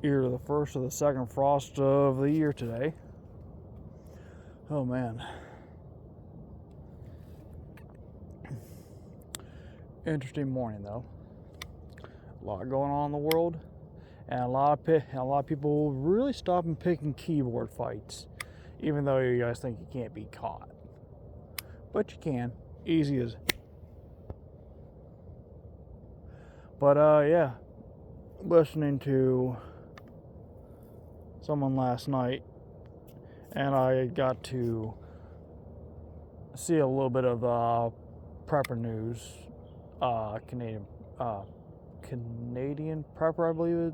Either the first or the second frost of the year today. Oh man. Interesting morning though. A lot going on in the world, and a lot of people really stopping picking keyboard fights, even though you guys think you can't be caught. But you can, easy as. But yeah, listening to someone last night, and I got to see a little bit of prepper news, Canadian prepper, I believe it.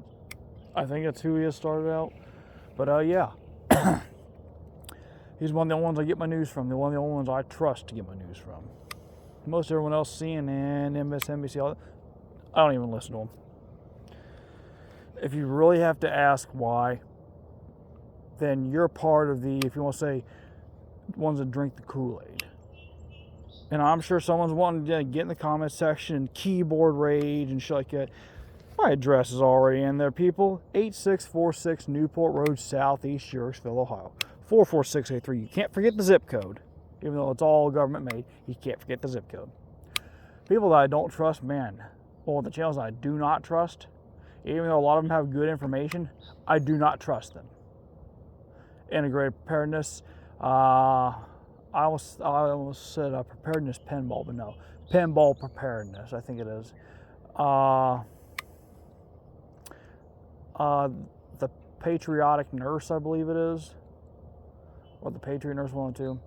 I think that's who he has started out. But yeah, he's one of the ones I get my news from. One of the only ones I trust to get my news from. Most everyone else, CNN, MSNBC, I don't even listen to them. If you really have to ask why, then you're part of the, if you want to say, ones that drink the Kool-Aid. And I'm sure someone's wanting to get in the comment section, keyboard rage and shit like that. My address is already in there, people. 8646 Newport Road, Southeast Yorksville, Ohio. 44683. You can't forget the zip code. Even though it's all government made, you can't forget the zip code. People that I don't trust, man. Well, the channels I do not trust, even though a lot of them have good information, I do not trust them. Integrated preparedness. I almost said preparedness pinball, but no. Pinball preparedness, I think it is. The Patriotic Nurse, I believe it is. Or the Patriot Nurse 102.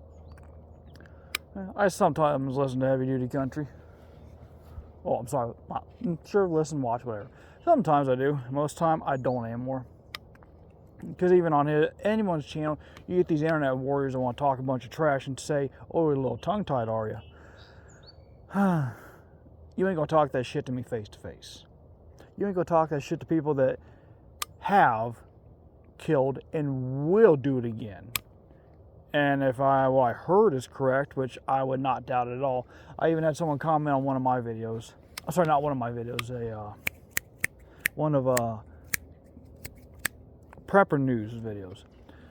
I sometimes listen to heavy duty country. Oh, I'm sorry. Sure, listen, watch, whatever. Sometimes I do. Most of the time, I don't anymore. Because even on anyone's channel, you get these internet warriors that want to talk a bunch of trash and say, oh, you're a little tongue-tied, are you? You ain't going to talk that shit to me face to face. You ain't going to talk that shit to people that have killed and will do it again. And if what I heard is correct, which I would not doubt it at all, I even had someone comment on one of my videos. Sorry, not one of my videos, one of Prepper News videos.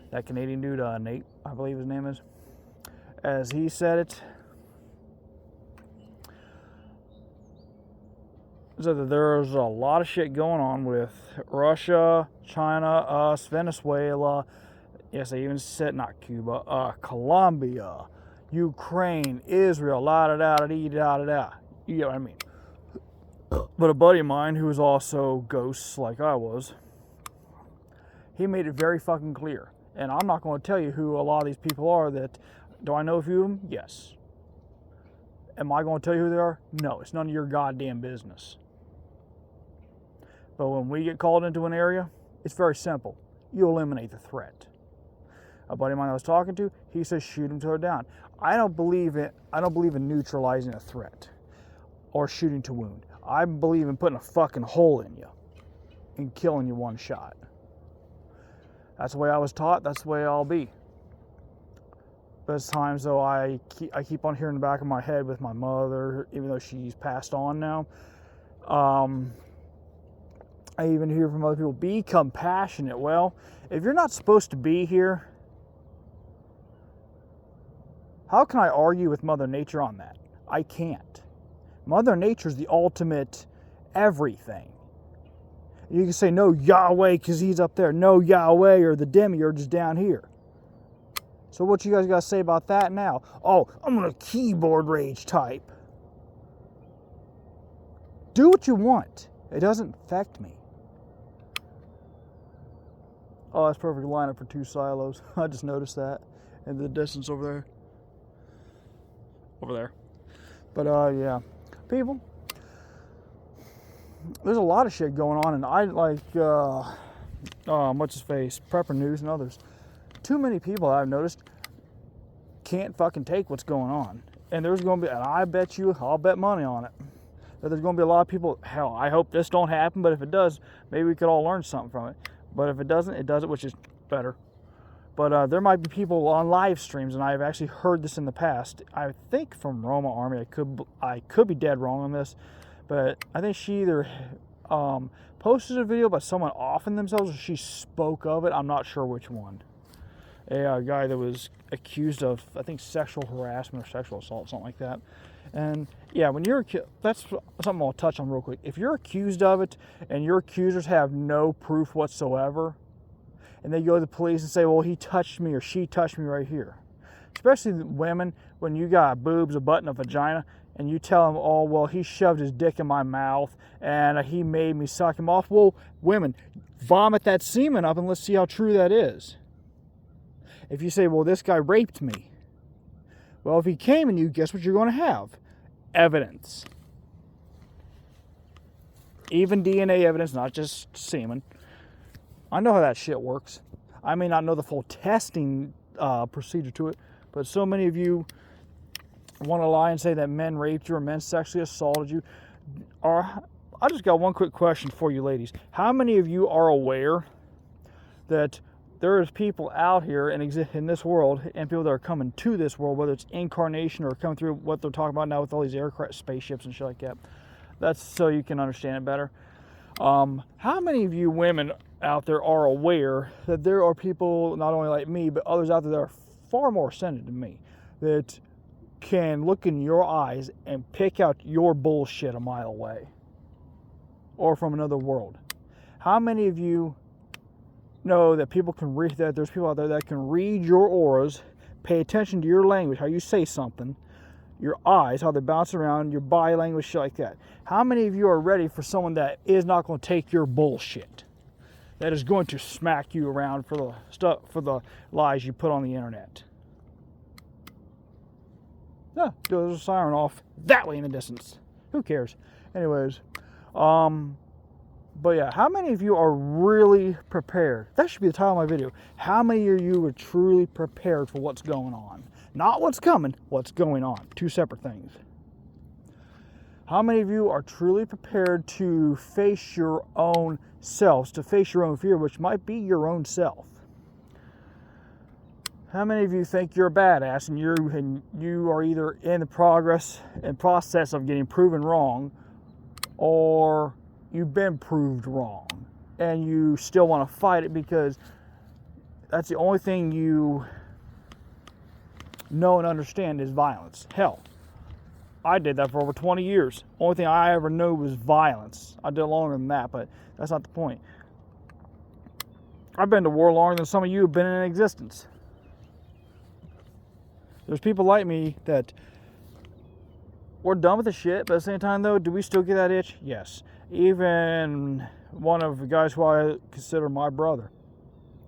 That Canadian dude, Nate, I believe his name is. As he said it, so that there's a lot of shit going on with Russia, China, us, Venezuela. Yes, they even said not Cuba, Colombia, Ukraine, Israel, la-da-da-da-dee-da-da-da. You get what I mean. But a buddy of mine who was also ghosts like I was, he made it very fucking clear. And I'm not going to tell you who a lot of these people are. Do I know a few of them? Yes. Am I going to tell you who they are? No, it's none of your goddamn business. But when we get called into an area, it's very simple. You eliminate the threat. A buddy of mine I was talking to, he says shoot him till they're down. I don't believe in neutralizing a threat or shooting to wound. I believe in putting a fucking hole in you and killing you one shot. That's the way I was taught. That's the way I'll be. But there's times though I keep on hearing in the back of my head with my mother, even though she's passed on now. I even hear from other people, be compassionate. Well, if you're not supposed to be here, how can I argue with Mother Nature on that? I can't. Mother Nature's the ultimate everything. You can say no Yahweh because he's up there. No Yahweh or the demiurge is down here. So what you guys got to say about that now? Oh, I'm going to keyboard rage type. Do what you want. It doesn't affect me. Oh, that's perfect lineup for 2 silos. I just noticed that in the distance over there. But yeah, people, there's a lot of shit going on, and I like what's his face, Prepper News and others. Too many people I've noticed can't fucking take what's going on, and there's going to be, and I'll bet money on it, that there's going to be a lot of people. Hell, I hope this don't happen, but if it does, maybe we could all learn something from it. But if it doesn't, it doesn't, which is better. But there might be people on live streams, and I've actually heard this in the past. I think from Roma Army. I could be dead wrong on this, but I think she either posted a video by someone offing themselves, or she spoke of it. I'm not sure which one. A guy that was accused of, I think, sexual harassment or sexual assault, something like that. And yeah, when you're, that's something I'll touch on real quick. If you're accused of it and your accusers have no proof whatsoever, and they go to the police and say, well, he touched me or she touched me right here. Especially women, when you got boobs, a butt, and a vagina, and you tell them, oh, well, he shoved his dick in my mouth and he made me suck him off. Well, women, vomit that semen up and let's see how true that is. If you say, well, this guy raped me. Well, if he came in you, guess what you're going to have? Evidence. Even DNA evidence, not just semen. I know how that shit works. I may not know the full testing procedure to it, but so many of you want to lie and say that men raped you or men sexually assaulted you. I just got one quick question for you ladies. How many of you are aware that there is people out here in this world, and people that are coming to this world, whether it's incarnation or coming through what they're talking about now with all these aircraft, spaceships and shit like that. That's so you can understand it better. How many of you women out there are aware that there are people, not only like me, but others out there that are far more ascended than me, that can look in your eyes and pick out your bullshit a mile away or from another world? How many of you know that people can read, that there's people out there that can read your auras, pay attention to your language, how you say something, your eyes, how they bounce around, your body language, shit like that? How many of you are ready for someone that is not going to take your bullshit, that is going to smack you around for the stuff, for the lies you put on the internet? Yeah, there's a siren off that way in the distance. Who cares? Anyways, but yeah, how many of you are really prepared? That should be the title of my video. How many of you are truly prepared for what's going on? Not what's coming, what's going on. Two separate things. How many of you are truly prepared to face your own selves, to face your own fear, which might be your own self? How many of you think you're a badass and you are either in the process of getting proven wrong, or you've been proved wrong and you still want to fight it because that's the only thing you know and understand is violence? Hell, I did that for over 20 years. Only thing I ever knew was violence. I did it longer than that, but that's not the point. I've been to war longer than some of you have been in existence. There's people like me that we're done with the shit, but at the same time though, do we still get that itch? Yes. Even one of the guys who I consider my brother,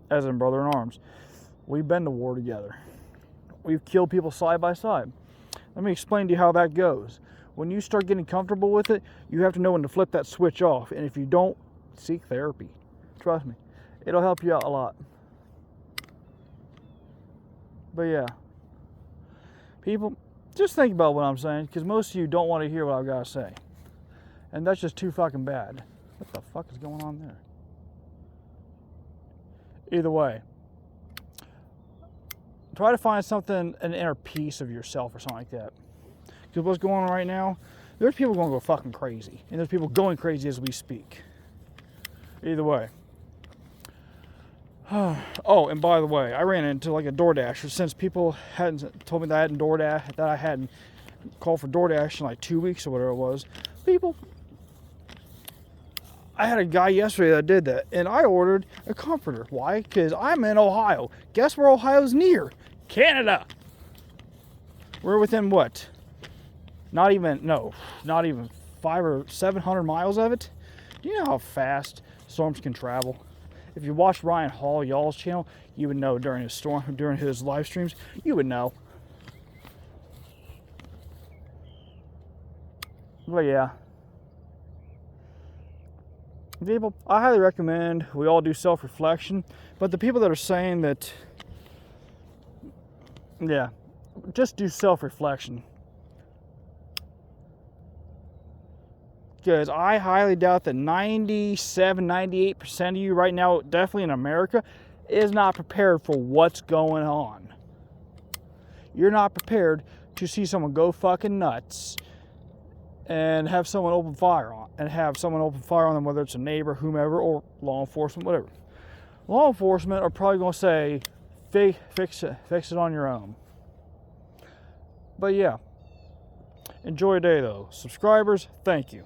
as in brother in arms, we've been to war together. We've killed people side by side. Let me explain to you how that goes. When you start getting comfortable with it, you have to know when to flip that switch off. And if you don't, seek therapy. Trust me, it'll help you out a lot. But yeah, people, just think about what I'm saying, because most of you don't want to hear what I've got to say. And that's just too fucking bad. What the fuck is going on there? Either way, try to find something, an inner peace of yourself or something like that. Because what's going on right now, there's people going to go fucking crazy. And there's people going crazy as we speak. Either way. Oh, and by the way, I ran into like a DoorDasher. Since people hadn't told me that I hadn't DoorDash, that I hadn't called for DoorDash in like 2 weeks or whatever it was. People, I had a guy yesterday that did that, and I ordered a comforter. Why? Because I'm in Ohio. Guess where Ohio's near? Canada. We're within what? Not even 500 or 700 miles of it. Do you know how fast storms can travel? If you watch Ryan Hall, y'all's channel, you would know during his live streams, you would know. But yeah. People, I highly recommend we all do self-reflection. But the people that are saying that, yeah, just do self-reflection. Because I highly doubt that 97, 98% of you right now, definitely in America, is not prepared for what's going on. You're not prepared to see someone go fucking nuts and have someone open fire on them, whether it's a neighbor, whomever, or law enforcement, whatever. Law enforcement are probably going to say, fix it on your own. But yeah, enjoy your day though. Subscribers, thank you.